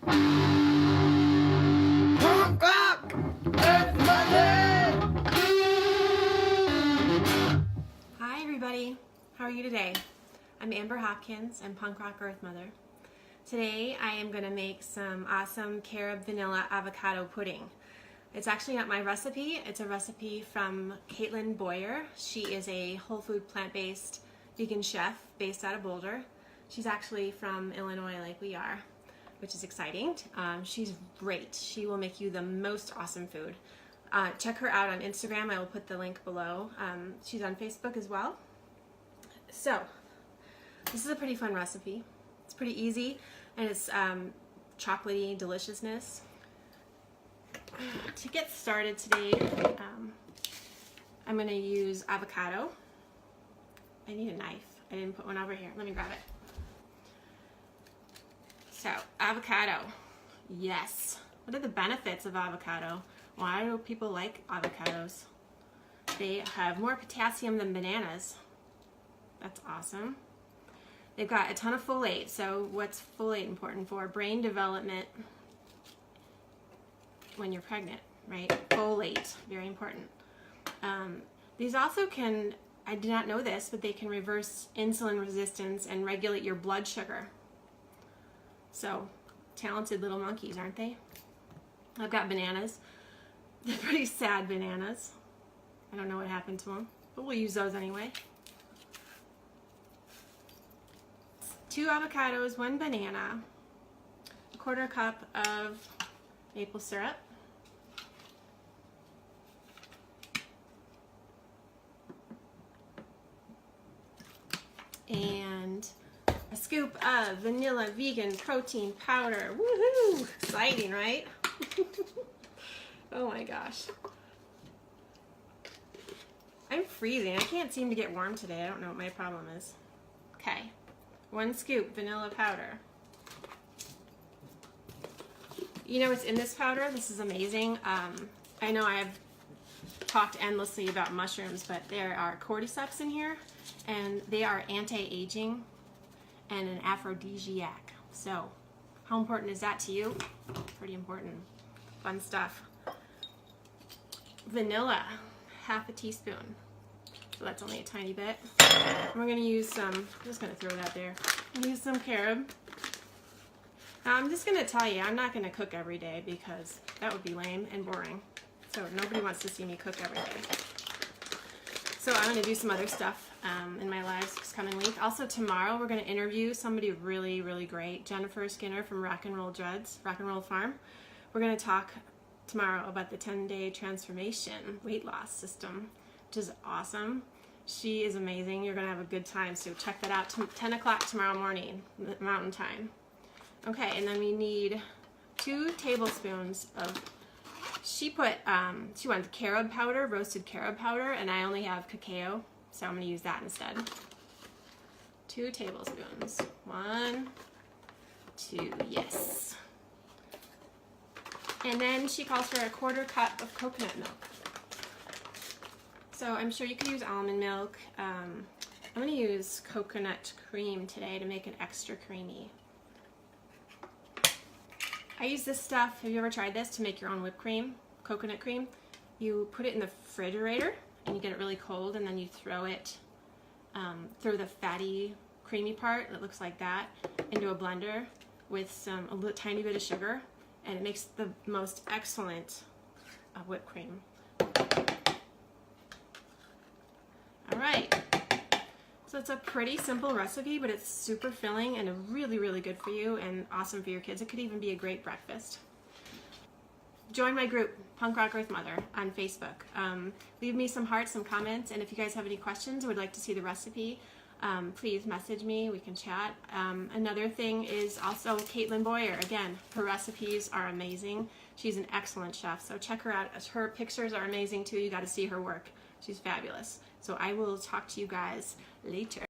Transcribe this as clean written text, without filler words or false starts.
Punk Rock Earth Mother! Hi everybody, how are you today? I'm Amber Hopkins, I'm Punk Rock Earth Mother. Today I am going to make some awesome carob vanilla avocado pudding. It's actually not my recipe, it's a recipe from Caitlin Boyer. She is a whole food plant-based vegan chef based out of Boulder. She's actually from Illinois like we are, which is exciting. She's great. She will make you the most awesome food. Check her out on Instagram. I will put the link below. She's on Facebook as well. So, this is a pretty fun recipe. It's pretty easy, and it's chocolatey deliciousness. To get started today, I'm going to use avocado. I need a knife. I didn't put one over here. Let me grab it. So, avocado. Yes. What are the benefits of avocado? Why do people like avocados? They have more potassium than bananas. That's awesome. They've got a ton of folate. So what's folate important for? Brain development when you're pregnant, right? Folate, very important. These also can, I did not know this, but they can reverse insulin resistance and regulate your blood sugar. So, talented little monkeys, aren't they? I've got bananas. They're pretty sad bananas. I don't know what happened to them, but we'll use those anyway. 2 avocados, 1 banana, 1/4 cup of maple syrup, and a scoop of vanilla vegan protein powder. Woohoo! Exciting, right? Oh my gosh. I'm freezing. I can't seem to get warm today. I don't know what my problem is. Okay. 1 scoop vanilla powder. You know what's in this powder? This is amazing. I know I've talked endlessly about mushrooms, but there are cordyceps in here, and they are anti-aging and an aphrodisiac. So, how important is that to you? Pretty important. Fun stuff. Vanilla, 1/2 teaspoon. So that's only a tiny bit. And we're going to use some, I'm just going to throw that there. Use some carob. Now I'm just going to tell you, I'm not going to cook every day because that would be lame and boring. So nobody wants to see me cook every day. So I'm going to do some other stuff in my lives this coming week. Also tomorrow we're going to interview somebody really, really great, Jennifer Skinner from Rock and Roll Dreads, Rock and Roll Farm. We're going to talk tomorrow about the 10-day transformation weight loss system, which is awesome. She is amazing. You're going to have a good time, so check that out. 10 o'clock tomorrow morning, Mountain Time. Okay, and then we need 2 tablespoons of, she wanted carob powder, roasted carob powder, and I only have cacao, so I'm going to use that instead. 2 tablespoons. 1, 2, yes. And then she calls for a 1/4 cup of coconut milk. So I'm sure you could use almond milk. I'm going to use coconut cream today to make it extra creamy. I use this stuff, have you ever tried this, to make your own whipped cream, coconut cream? You put it in the refrigerator and you get it really cold, and then you throw it, throw the fatty, creamy part that looks like that into a blender with a tiny bit of sugar, and it makes the most excellent whipped cream. Alright, so it's a pretty simple recipe, but it's super filling and really, really good for you and awesome for your kids. It could even be a great breakfast. Join my group, Punk Rock Earth Mother, on Facebook. Leave me some hearts, some comments, and if you guys have any questions or would like to see the recipe, please message me, we can chat. Another thing is also Caitlin Boyer. Again, her recipes are amazing. She's an excellent chef, so check her out. Her pictures are amazing too. You got to see her work. She's fabulous. So I will talk to you guys later.